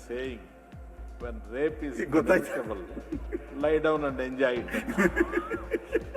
saying, when rape is inevitable, lie down and enjoy it.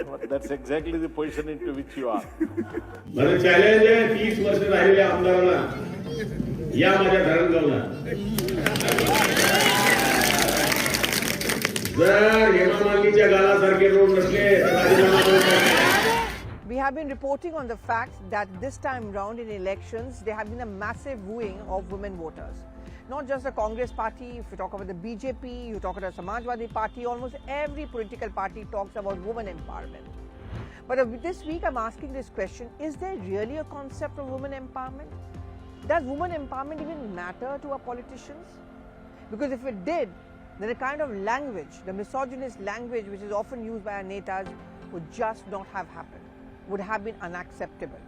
But that's exactly the position into which you are. माझं challenge आहे 30 वर्ष राहिलेल्या आमदारांना या माझ्या धरणगावला जर हेमा मालिनीच्या गालासारखे रोड नसले तर राजीनामा करू. We have been reporting on the fact that this time round in elections, there have been a massive wooing of women voters. Not just the Congress party, if you talk about the BJP, you talk about the Samajwadi party, almost every political party talks about women empowerment. But this week I'm asking this question, is there really a concept of women empowerment? Does women empowerment even matter to our politicians? Because if it did, then the kind of language, the misogynist language which is often used by our netas would just not have happened, would have been unacceptable.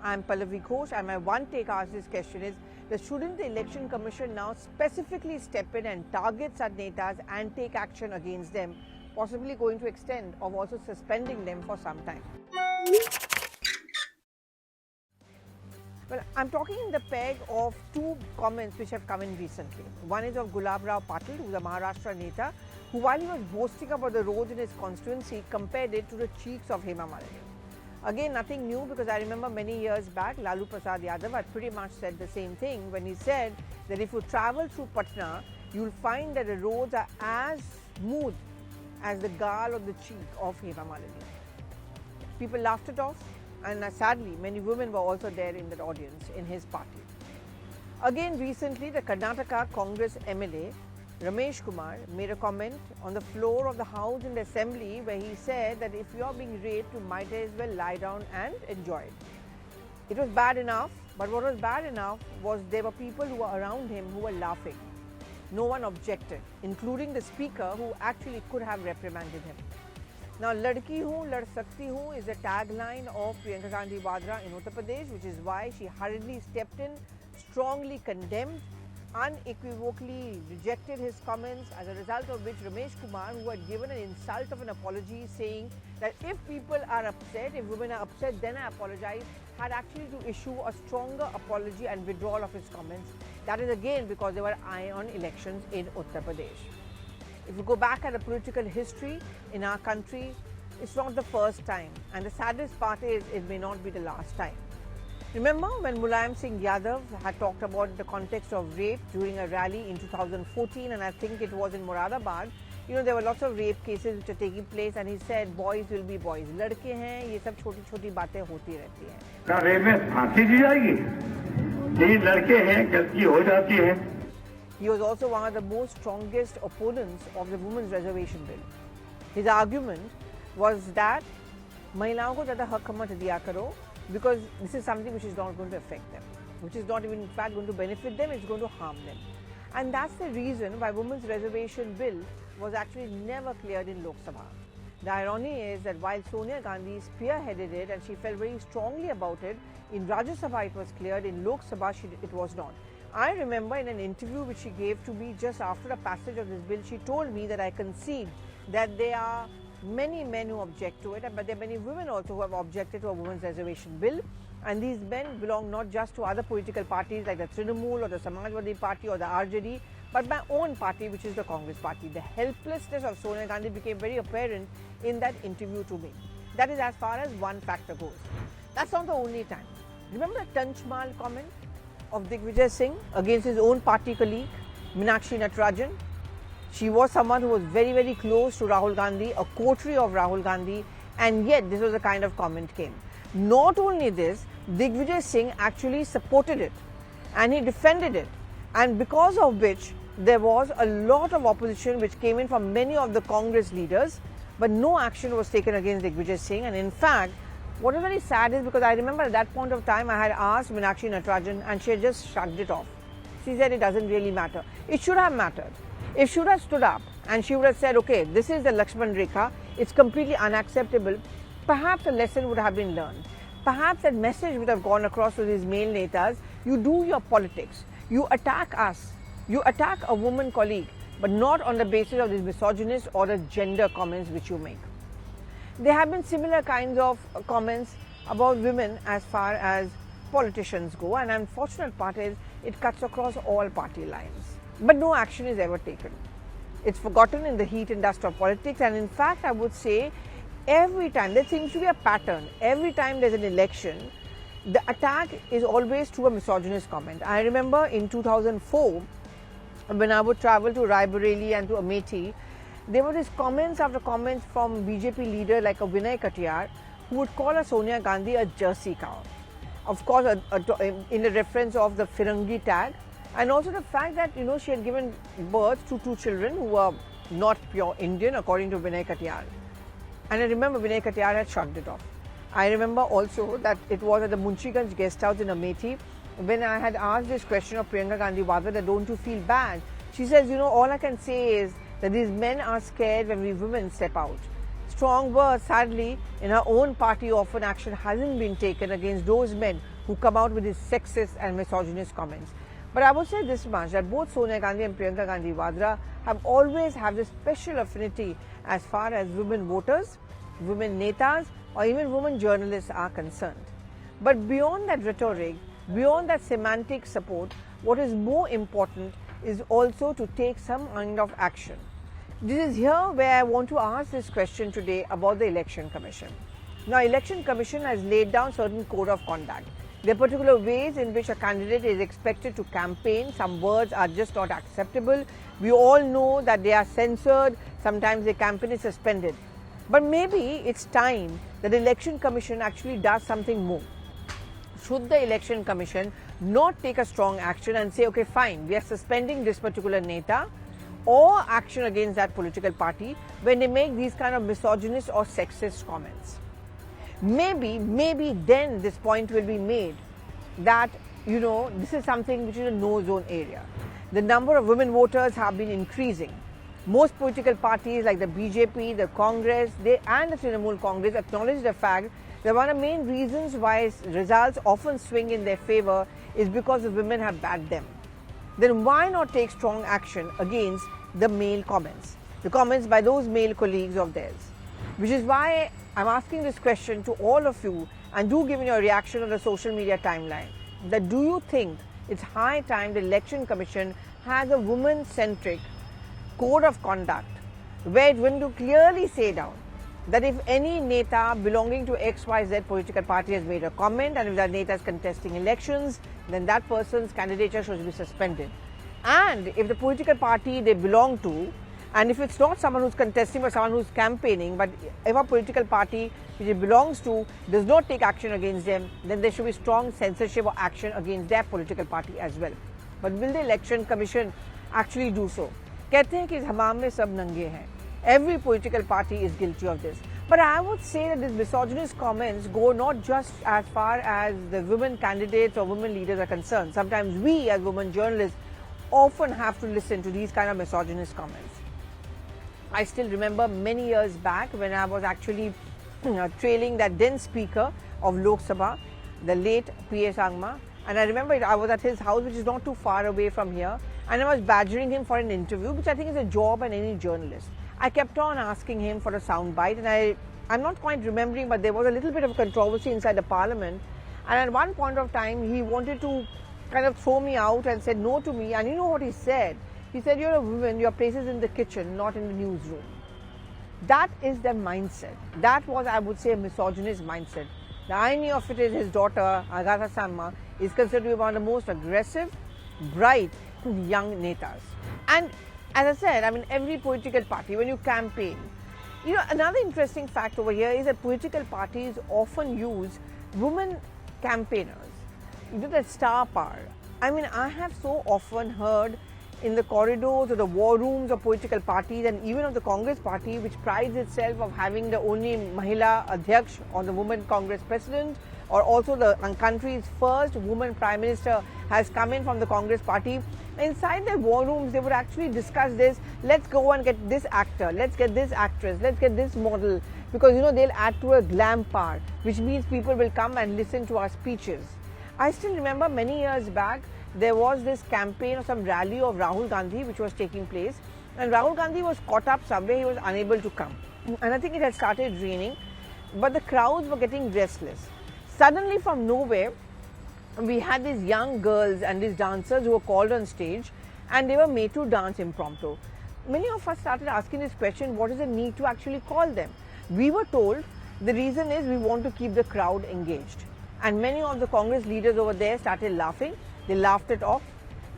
I'm Pallavi Ghosh and my one take ask this question is that shouldn't the Election Commission now specifically step in and target such netas and take action against them, possibly going to extent of also suspending them for some time? Well, I'm talking in the peg of two comments which have come in recently. One is of Gulab Rao Patil, who is a Maharashtra neta, who while he was boasting about the roads in his constituency, compared it to the cheeks of Hema Malini. Again, nothing new, because I remember many years back, Lalu Prasad Yadav had pretty much said the same thing when he said that if you travel through Patna, you'll find that the roads are as smooth as the gal or the cheek of Hema Malini. People laughed it off, and sadly, many women were also there in that audience in his party. Again, recently, the Karnataka Congress MLA, Ramesh Kumar, made a comment on the floor of the House in the Assembly where he said that if you are being raped, you might as well lie down and enjoy it. It was bad enough, but what was bad enough was there were people who were around him who were laughing. No one objected, including the speaker who actually could have reprimanded him. Now, Ladki Hoon, Lad Sakti Hoon is the tagline of Priyanka Gandhi Vadra in Uttar Pradesh, which is why she hurriedly stepped in, strongly condemned, unequivocally rejected his comments, as a result of which Ramesh Kumar, who had given an insult of an apology saying that if people are upset, if women are upset, then I apologize, had actually to issue a stronger apology and withdrawal of his comments. That is again because there were eye-on elections in Uttar Pradesh. If you go back at the political history in our country, it's not the first time, and the saddest part is it may not be the last time. Remember when Mulayam Singh Yadav had talked about the context of rape during a rally in 2014, and I think it was in Moradabad. You know, there were lots of rape cases which are taking place, and he said boys will be boys. लड़के हैं, ये सब छोटी-छोटी बातें होती रहती हैं. क्या रेप में फांसी दी जाएगी? यही लड़के हैं, गलती हो जाती है. He was also one of the most strongest opponents of the Women's Reservation Bill. His argument was that महिलाओं को ज़्यादा हक मत दिया करो, because this is something which is not going to affect them, which is not even in fact going to benefit them, it's going to harm them. And that's the reason why Women's Reservation Bill was actually never cleared in Lok Sabha. The irony is that while Sonia Gandhi spearheaded it and she felt very strongly about it, in Rajya Sabha it was cleared, in Lok Sabha it was not. I remember in an interview which she gave to me just after the passage of this bill, she told me that I concede that there are many men who object to it, but there are many women also who have objected to a women's reservation bill, and these men belong not just to other political parties like the Trinamool or the Samajwadi party or the RJD, but my own party, which is the Congress party. The helplessness of Sonia Gandhi became very apparent in that interview to me. That is as far as one factor goes. That's not the only time. Remember the Tanchmal comment of Digvijay Singh against his own party colleague, Meenakshi Natarajan? She was someone who was very, very close to Rahul Gandhi, a coterie of Rahul Gandhi, and yet this was the kind of comment came. Not only this, Digvijay Singh actually supported it and he defended it, and because of which there was a lot of opposition which came in from many of the Congress leaders, but no action was taken against Digvijay Singh. And in fact, what is very sad is because I remember at that point of time I had asked Meenakshi Natarajan and she had just shrugged it off. She said it doesn't really matter. It should have mattered. If she would have stood up and she would have said, okay, this is the Lakshman Rekha, it's completely unacceptable, perhaps a lesson would have been learned. Perhaps that message would have gone across to these male netas. You do your politics. You attack us. You attack a woman colleague, but not on the basis of these misogynist or the gender comments which you make. There have been similar kinds of comments about women as far as politicians go, and the unfortunate part is it cuts across all party lines. but no action is ever taken. It's forgotten in the heat and dust of politics, and in fact I would say every time, there seems to be a pattern, every time there's an election, the attack is always through a misogynist comment. I remember in 2004, when I would travel to Raebareli and to Amethi, there were these comments after comments from BJP leader like a Vinay Katiyar, who would call a Sonia Gandhi a Jersey cow. Of course, in a reference of the Firangi tag, and also the fact that she had given birth to 2 children who were not pure Indian, according to Vinay Katiyar. And I remember Vinay Katiyar had shrugged it off. I remember also that it was at the Munchiganj guest house in Amethi when I had asked this question of Priyanka Gandhi Vadra that don't you feel bad? She says, all I can say is that these men are scared when we women step out. Strong words, sadly, in her own party often action hasn't been taken against those men who come out with these sexist and misogynist comments. But I would say this much, that both Sonia Gandhi and Priyanka Gandhi Vadra have always had this special affinity as far as women voters, women netas, or even women journalists are concerned. But beyond that rhetoric, beyond that semantic support, what is more important is also to take some kind of action. This is here where I want to ask this question today about the Election Commission. Now, Election Commission has laid down certain code of conduct. There are particular ways in which a candidate is expected to campaign. Some words are just not acceptable. We all know that they are censored. Sometimes the campaign is suspended. But maybe it's time that the Election Commission actually does something more. Should the Election Commission not take a strong action and say, okay, fine, we are suspending this particular neta, or action against that political party when they make these kind of misogynist or sexist comments? Maybe then this point will be made that, this is something which is a no-zone area. The number of women voters have been increasing. Most political parties like the BJP, the Congress, and the Trinamool Congress acknowledge the fact that one of the main reasons why results often swing in their favor is because the women have backed them. Then why not take strong action against the male comments, the comments by those male colleagues of theirs? Which is why I'm asking this question to all of you, and do give me your reaction on the social media timeline, that do you think it's high time the Election Commission has a woman-centric code of conduct where it went to clearly say down that if any neta belonging to XYZ political party has made a comment, and if that neta is contesting elections, then that person's candidature should be suspended. And if the political party they belong to, and if it's not someone who's contesting but someone who's campaigning, but if a political party which it belongs to does not take action against them, then there should be strong censorship or action against their political party as well. But will the Election Commission actually do so? कहते हैं कि इस हमाम में सब नंगे हैं. Every political party is guilty of this. But I would say that these misogynist comments go not just as far as the women candidates or women leaders are concerned. Sometimes we as women journalists often have to listen to these kind of misogynist comments. I still remember many years back when I was actually trailing that then Speaker of Lok Sabha, the late P.S. Angma, and I remember I was at his house, which is not too far away from here, and I was badgering him for an interview, which I think is a job in any journalist. I kept on asking him for a sound bite, and I'm not quite remembering, but there was a little bit of controversy inside the parliament, and at one point of time he wanted to kind of throw me out and said no to me, and you know what he said? He said, you're a woman, your place is in the kitchen, not in the newsroom. That is their mindset. That was, I would say, a misogynist mindset. The irony of it is his daughter, Agatha Samma, is considered to be one of the most aggressive, bright, young netas. And as I said, I mean, every political party, when you campaign, another interesting fact over here is that political parties often use women campaigners, that star power. I mean, I have so often heard in the corridors or the war rooms of political parties, and even of the Congress party, which prides itself of having the only Mahila Adhyaksh or the woman Congress president, or also the country's first woman prime minister has come in from the Congress party. Inside their war rooms, they would actually discuss this. Let's go and get this actor, let's get this actress, let's get this model, because they'll add to a glam part, which means people will come and listen to our speeches. I still remember many years back, there was this campaign or some rally of Rahul Gandhi which was taking place, and Rahul Gandhi was caught up somewhere, he was unable to come. And I think it had started raining, but the crowds were getting restless. Suddenly from nowhere, we had these young girls and these dancers who were called on stage, and they were made to dance impromptu. Many of us started asking this question, what is the need to actually call them? We were told the reason is we want to keep the crowd engaged. And many of the Congress leaders over there started laughing. They laughed it off.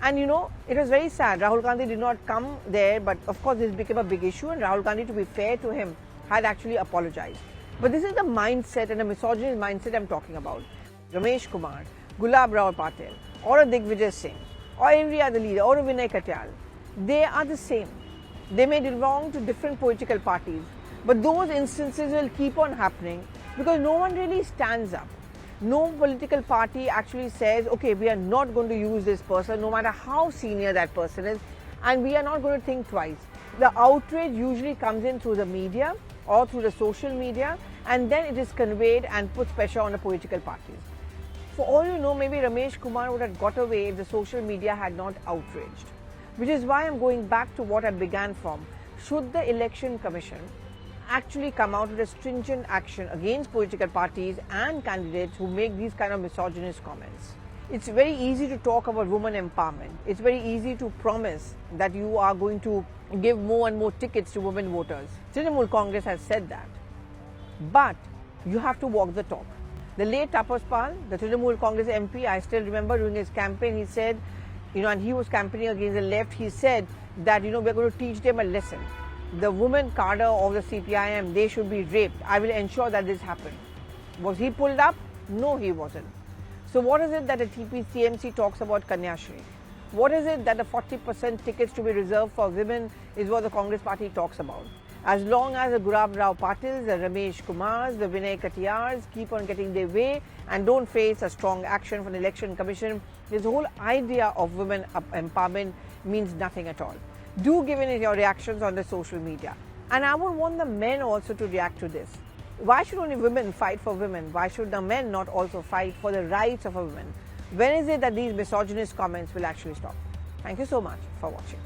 And you know, it was very sad. Rahul Gandhi did not come there, but of course this became a big issue, and Rahul Gandhi, to be fair to him, had actually apologized. But this is the mindset and the misogynist mindset I'm talking about. Ramesh Kumar, Gulab Rao Patil, or a Digvijay Singh, or every other leader, or a Vinay Katyal, they are the same. They may belong to different political parties, but those instances will keep on happening because no one really stands up. No political party actually says, okay, we are not going to use this person no matter how senior that person is, and we are not going to think twice. The outrage usually comes in through the media or through the social media, and then it is conveyed and puts pressure on the political parties. For all you know, maybe Ramesh Kumar would have got away if the social media had not outraged. Which is why I'm going back to what I began from. Should the Election Commission actually come out with a stringent action against political parties and candidates who make these kind of misogynist comments? It's very easy to talk about women empowerment. It's very easy to promise that you are going to give more and more tickets to women voters. Trinamool Congress has said that. But you have to walk the talk. The late Tapas Pal, the Trinamool Congress MP, I still remember during his campaign, he said, and he was campaigning against the left, he said that, we're going to teach them a lesson. The women cadre of the CPIM, they should be raped. I will ensure that this happened. Was he pulled up? No, he wasn't. So what is it that the TPCMC talks about Kanyashree? What is it that the 40% tickets to be reserved for women is what the Congress party talks about? As long as the Gulab Rao Patils, the Ramesh Kumars, the Vinay Katyals keep on getting their way and don't face a strong action from the Election Commission, this whole idea of women empowerment means nothing at all. Do give in your reactions on the social media. And I would want the men also to react to this. Why should only women fight for women? Why should the men not also fight for the rights of a woman? When is it that these misogynist comments will actually stop? Thank you so much for watching.